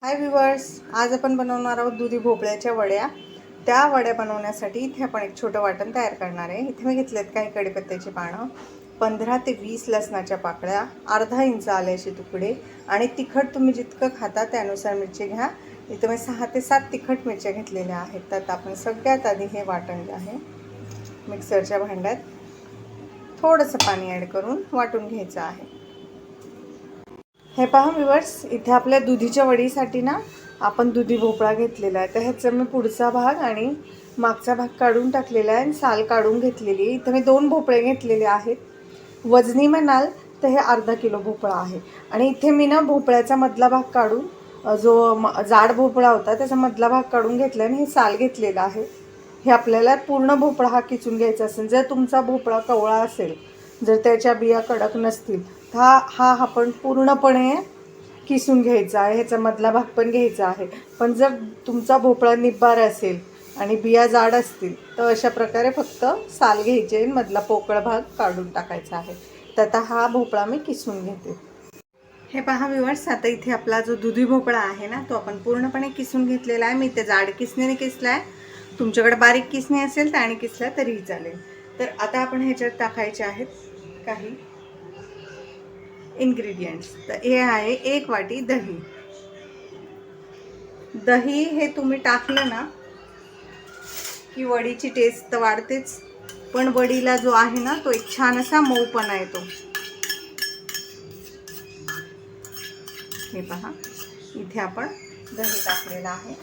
हाय viewers, आज आपण बनवणार आहोत दुधी भोपळ्याच्या वड्या। त्या वड्या बनवण्यासाठी इथे आपण एक छोटं वाटण तयार करणार आहे। इथे मी घेतलेत काही कढीपत्त्याची पानं, 15 ते 20 लसणाच्या पाकळ्या, अर्धा इंच आल्याचे तुकडे आणि तिखट तुम्ही जितकं खाता त्यानुसार मिरची घ्या। इथे मी 6 ते 7 तिखट मिरच्या घेतलेल्या आहेत। तर आपण सगळ्यात आधी हे वाटण जे आहे मिक्सरच्या भांड्यात थोडंसं पाणी ॲड करून वाटून घ्यायचं आहे। हे पहा व्ह्यूअर्स, इथे आपल्या दुधीच्या वडीसाठी ना आपण दुधी भोपळा घेतलेला आहे। तर ह्याचा मी पुढचा भाग आणि मागचा भाग काढून टाकलेला आहे आणि साल काढून घेतलेली आहे। इथे मी 2 भोपळे घेतलेले आहेत। वजनी म्हणाल तर हे अर्धा किलो भोपळा आहे। आणि इथे मी ना भोपळ्याचा मधला भाग काढून जो जाड भोपळा होता त्याचा मधला भाग काढून घेतला आणि हे साल घेतलेलं आहे। हे आपल्याला पूर्ण भोपळा हा किसून घ्यायचा असेल, जर तुमचा भोपळा कवळा असेल, जर त्याच्या बिया कडक नसतील तर हा आपण पूर्णपणे किसून घ्यायचा आहे। ह्याचा मधला भाग पण घ्यायचा आहे। पण जर तुमचा भोपळा निब्बार असेल आणि बिया जाड असतील तर अशा प्रकारे फक्त साल घ्यायचे आणि मधला पोकळ भाग काढून टाकायचा आहे। तर आता हा भोपळा मी किसून घेते। हे पहा व्ह्यूअर्स, आता इथे आपला जो दुधी भोपळा आहे ना तो आपण पूर्णपणे किसून घेतलेला आहे। मी ते जाड किसणीने किसला आहे, तुमच्याकडे बारीक किसणी असेल त्याने किसला तरीही चालेल। तर आता आपण ह्याच्यात टाकायचे आहेत काही इन्ग्रेडियंट्स। तर हे आहे 1 वाटी दही। दही हे तुम्ही टाकलं ना की वडीची टेस्ट तर वाढतेच, पण वडीला जो आहे ना तो एक छान असा मऊपणा येतो। हे पहा, इथे आपण दही टाकलेला आहे।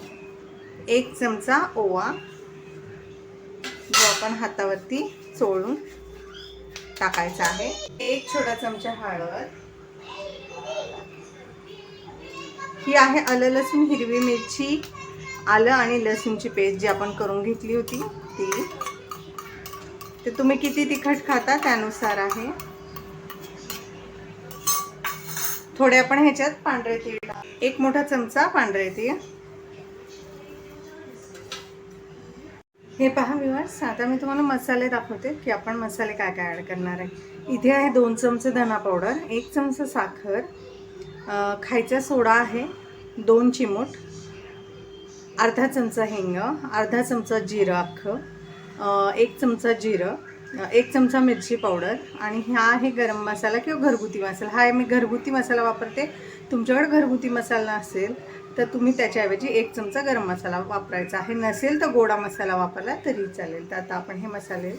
1 चमचा ओवा जो आपण हातावरती चोळून टाकायचा आहे। 1 छोटा चमचा हळद, ही आहे आलं लसूण हिरवी मिरची, आलं आणि लसूणची पेस्ट जी आपण करून घेतली होती ती। ते तुम्ही किती तिखट खाता त्यानुसार आहे। थोडे आपण ह्याच्यात पांढरे तीळ, 1 मोठा चमचा पांढरे तीळ। हे पहा व्ह्यूअर्स, आता मी तुम्हाला मसाले दाखवते की आपण मसाले काय काय ॲड करणार आहे। इथे आहे 2 चमचे धना पावडर, 1 चमचा साखर, खायचा सोडा आहे 2 चिमूट, अर्धा चमचा हिंग, अर्धा चमचा जिरं अख्खं, 1 चमचा जिरं, 1 चमचा मिरची पावडर आणि हा आहे गरम मसाला किंवा घरगुती मसाला। हा मी घरगुती मसाला वापरते। तुमच्याकडे घरगुती मसाला असेल तर तुम्ही त्याच्याऐवजी 1 चमचा गरम मसाला वापरायचा आहे, नसेल तर गोडा मसाला वापरला तरी चालेल। तर आता आपण हे मसाले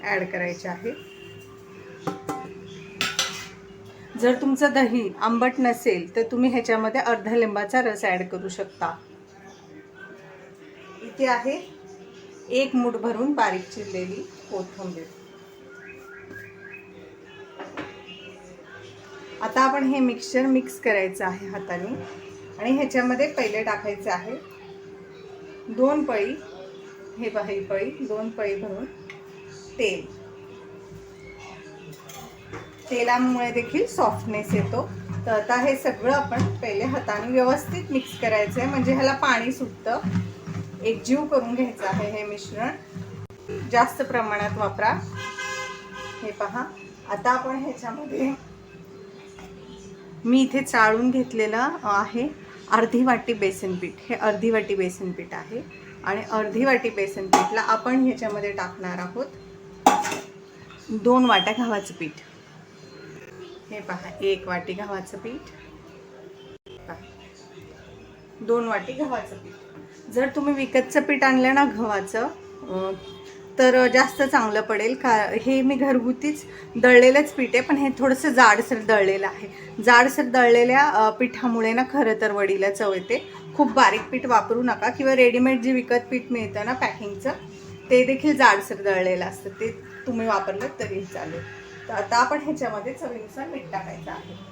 ॲड करायचे आहेत। जर तुमचं दही आंबट नसेल तर तुम्ही ह्याच्यामध्ये अर्धा लिंबाचा रस ॲड करू शकता। इथे आहे 1 मूठ भरून बारीक चिरलेली कोथिंबीर। आता आपण हे मिक्सचर मिक्स करायचं आहे हाताने आणि ह्याच्यामध्ये पहिले टाकायचं आहे 2 पळी, हे पहा ही पळी, 2 पळी भरून तेल। तेलामुळे देखील सॉफ्टनेस येतो। तर आता हे सगळं आपण पहिले हाताने व्यवस्थित मिक्स करायचं आहे, म्हणजे ह्याला पाणी सुटतं। एकजीव करून घ्यायचं आहे हे मिश्रण, जास्त प्रमाणात वापरा। हे पहा, आता आपण ह्याच्यामध्ये मी इथे चाळून घेतलेलं आहे अर्धी वाटी बेसन पीठ। हे अर्धी वाटी बेसन पीठ आहे आणि अर्धी वाटी बेसन पीठला आपण ह्याच्यामध्ये टाकणार आहोत 2 वाट्या गव्हाचं पीठ। हे पहा, 1 वाटी गव्हाचं पीठ, 2 वाटी गव्हाचं पीठ। जर तुम्ही विकतचं पीठ आणलं ना गव्हाचं तर जास्त चांगलं पडेल, का हे मी घरगुतीच दळलेलंच पीठ आहे, पण हे थोडंसं जाडसर दळलेलं आहे। जाडसर दळलेल्या पिठामुळे ना खरं तर वडीला चव येते। खूप बारीक पीठ वापरू नका, किंवा रेडीमेड जे विकत पीठ मिळतं ना पॅकिंगचं ते देखील जाडसर दळलेलं असतं, ते तुम्ही वापरलं तरी चालेल। तर आता आपण ह्याच्यामध्ये चवीनुसार मीठ टाकायचं आहे।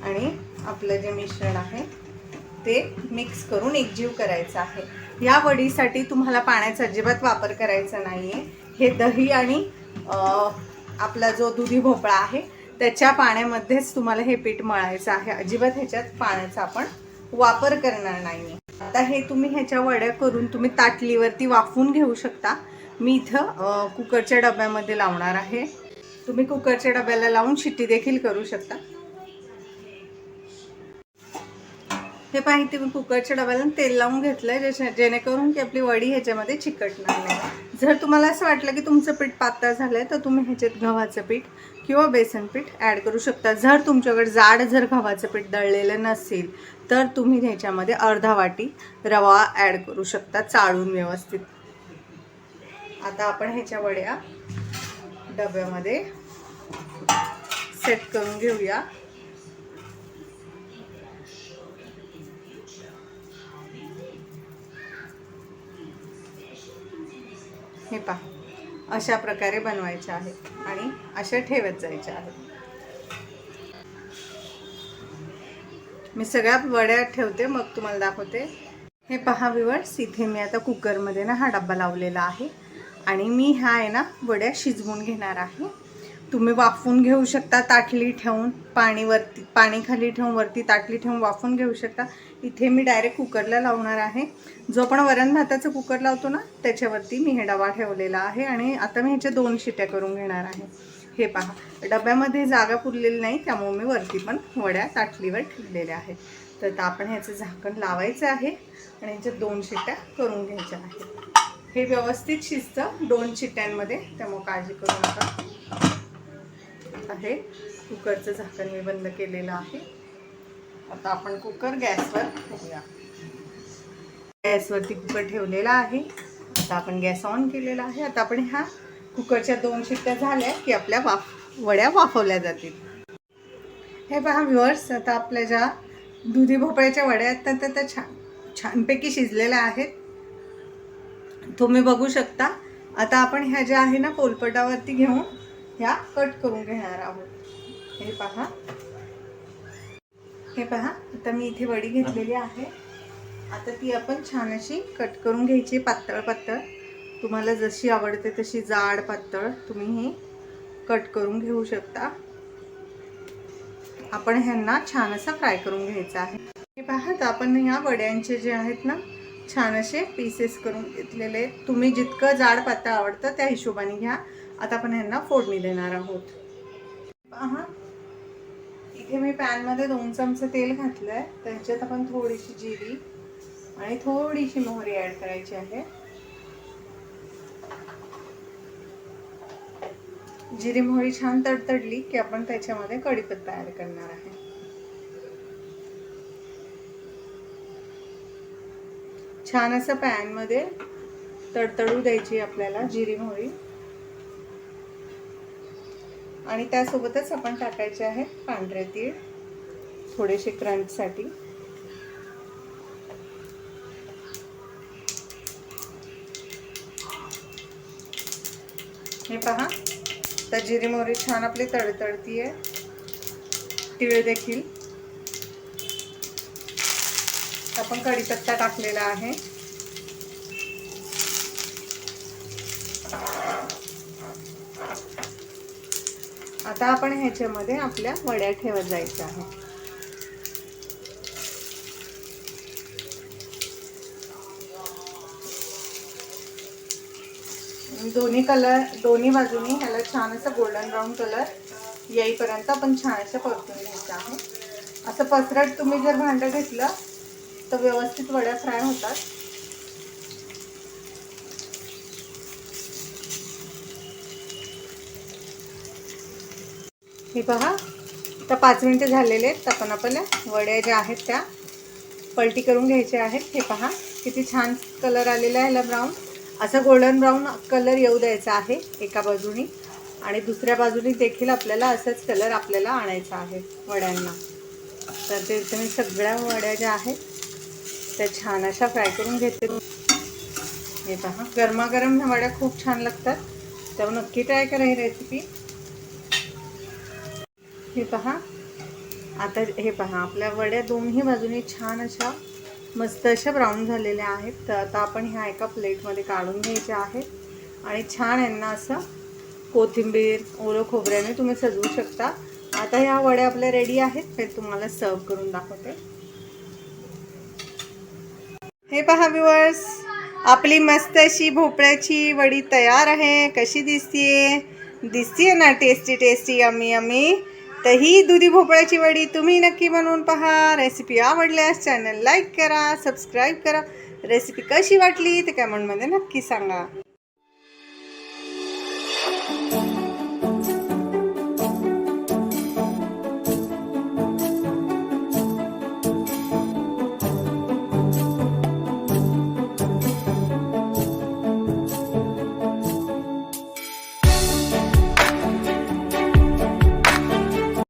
आणि आपलं जे मिश्रण आहे ते मिक्स करून एकजीव करायचं आहे। या वडीसाठी तुम्हाला पाण्याचा अजिबात वापर करायचा नाही आहे। हे दही आणि आपला जो दुधी भोपळा आहे त्याच्या पाण्यामध्येच तुम्हाला हे पीठ मळायचं आहे, अजिबात ह्याच्यात पाण्याचा आपण वापर करणार नाही आहे। आता हे तुम्ही ह्याच्या वड्या करून तुम्ही ताटलीवरती वाफवून घेऊ शकता, मी इथं कुकरच्या डब्यामध्ये लावणार आहे. तुम्ही कुकरच्या डब्याला लावून शिट्टी देखील करू शकता. हे पहा, इथे मी कुकरच्या डब्याला तेल लावून घेतलंय जेणेकरून की आपली वडी ह्याच्यामध्ये चिकटणार नाही. जर तुम्हाला असं वाटलं की तुमचं पीठ पातळ झालंय तर तुम्ही ह्याच्यात गव्हाचं पीठ किंवा बेसन पीठ ॲड करू शकता. जर तुमच्याकडे जाड गव्हाचं पीठ दळलेलं नसेल तर तुम्ही ह्याच्यामध्ये अर्धा वाटी रवा ॲड करू शकता चाळून व्यवस्थित. आता आपण ह्याच्या वड्या डब्यामध्ये सेट करून घेऊया. हे पहा, अशा प्रकारे बनवायचे आहेत आणि अशा ठेवत जायच्या आहेत. मी सगळ्या वड्या ठेवते मग तुम्हाला दाखवते. हे पहा व्ह्यूअर्स, इथे मी आता कुकरमध्ये ना हा डब्बा लावलेला आहे आणि मी ह्या आहे ना वड्या शिजवून घेणार आहे. तुम्ही वाफवून घेऊ शकता, ताटली ठेवून पाणी खाली ठेवून वरती ताटली ठेवून वाफवून घेऊ शकता. इथे मी डायरेक्ट कुकरला लावणार आहे. जो आपण वरण भाताचं कुकर लावतो ना त्याच्यावरती मी हे डबा ठेवलेला आहे आणि आता मी ह्याच्या 2 शिट्ट्या करून घेणार आहे. हे पहा, डब्यामध्ये जागा पुरलेली नाही त्यामुळे मी वरती पण वड्या ताटलीवर ठेवलेल्या आहेत. तर आता आपण ह्याचं झाकण लावायचं आहे आणि ह्याच्या 2 शिट्ट्या करून घ्यायच्या आहेत. हे व्यवस्थित शिजतं 2 शिट्ट्यांमध्ये, त्यामुळे काळजी करू नका. आहे कुकरचं झाकण मी बंद केलेलं आहे. आता आपण कुकर गॅसवर ठेवूया. गॅसवरती कुकर ठेवलेला आहे. आता आपण गॅस ऑन केलेला आहे. आता आपण ह्या कुकरच्या 2 शिट्ट्या झाल्या की आपल्या वड्या वाफवल्या जातील. हे पहा व्ह्यूअर्स, आता आपल्या ज्या दुधी भोपळ्याच्या वड्या आहेत तर त्या छानपैकी शिजलेल्या आहेत, तुम्ही बघू शकता. आता आपण ह्या ज्या आहे ना पोलपटावरती घेऊन ह्या कट करून घेणार आहोत. हे पहा, आता मी इथे वडी घेतलेली आहे. आता ती आपण छान अशी कट करून घ्यायची, पातळ पातळ. तुम्हाला जशी आवडते तशी जाड पातळ तुम्ही ही कट करून घेऊ शकता. आपण ह्यांना छान असं फ्राय करून घ्यायचं आहे. हे पहा, आता आपण ह्या वड्यांचे जे आहेत ना छान असे पीसेस करून घेतलेले आहेत. तुम्ही जितकं जाड पातळ आवडतं त्या हिशोबाने घ्या. आता आपण ह्यांना फोडणी देणार आहोत. पहा, इथे मी पॅनमध्ये 2 चमचे तेल घातलंय. त्याच्यात आपण थोडीशी जिरी आणि थोडीशी मोहरी ॲड करायची आहे. जिरी मोहरी छान तडतडली की आपण त्याच्यामध्ये कढीपत्ता ॲड करणार आहे. छान असं पॅनमध्ये तडतडू द्यायची आपल्याला जिरी मोहरी आणि त्यासोबतच आपण टाकायचे आहे पांढरे तीळ थोडेसे क्रंचसाठी. हे पहा, तर जिरी मोहरी छान आपली तडतडती आहे. तीळ देखील. आपण कढीपत्ता टाकलेला आहे. आता आपण ह्याच्यामध्ये आपल्या वड्या ठेवत जायच्या आहे. दोन्ही बाजूनी ह्याला छान असं गोल्डन ब्राऊन कलर येईपर्यंत आपण छान असं परतून घ्यायचं आहे. असं पसरट तुम्ही जर भांडं घेतलं तर व्यवस्थित वड्या फ्राय होतात. हे पहा, आता 5 मिनिटं झालेले आहेत. आपण आपल्या वड्या ज्या आहेत त्या पलटी करून घ्यायच्या आहेत. हे पहा, किती छान कलर आलेला आहे ह्याला ब्राऊन. असं गोल्डन ब्राऊन कलर येऊ द्यायचा आहे एका बाजूनी आणि दुसऱ्या बाजूनी देखील आपल्याला असंच कलर आपल्याला आणायचा आहे वड्यांना. तर ते मी सगळ्या वड्या ज्या आहेत त्या छान अशा फ्राय करून घेते. हे पहा, गरमागरम ह्या वड्या खूप छान लागतात, त्यामुळे नक्की ट्राय करा ही रेसिपी. हे पहा, आता हे पहा आपल्या वड्या दोन्ही बाजूनी छान अशा मस्त अशा ब्राऊन झालेल्या आहेत. तर आता आपण ह्या एका प्लेटमध्ये काढून घ्यायच्या आहेत आणि छान यांना असं कोथिंबीर ओलं खोबऱ्याने तुम्ही सजवू शकता. आता ह्या वड्या आपल्या रेडी आहेत. ते तुम्हाला सर्व करून दाखवते. हे पहा व्ह्यूअर्स, आपली मस्त अशी भोपळ्याची वडी तयार आहे. कशी दिसतीये ना, टेस्टी टेस्टी, यम्मी यम्मी. तर ही दुधी भोपळ्याची वडी तुम्ही नक्की बनवून पहा. रेसिपी आवडल्यास चॅनल लाईक करा, सबस्क्राईब करा. रेसिपी कशी वाटली ते कमेंटमध्ये नक्की सांगा.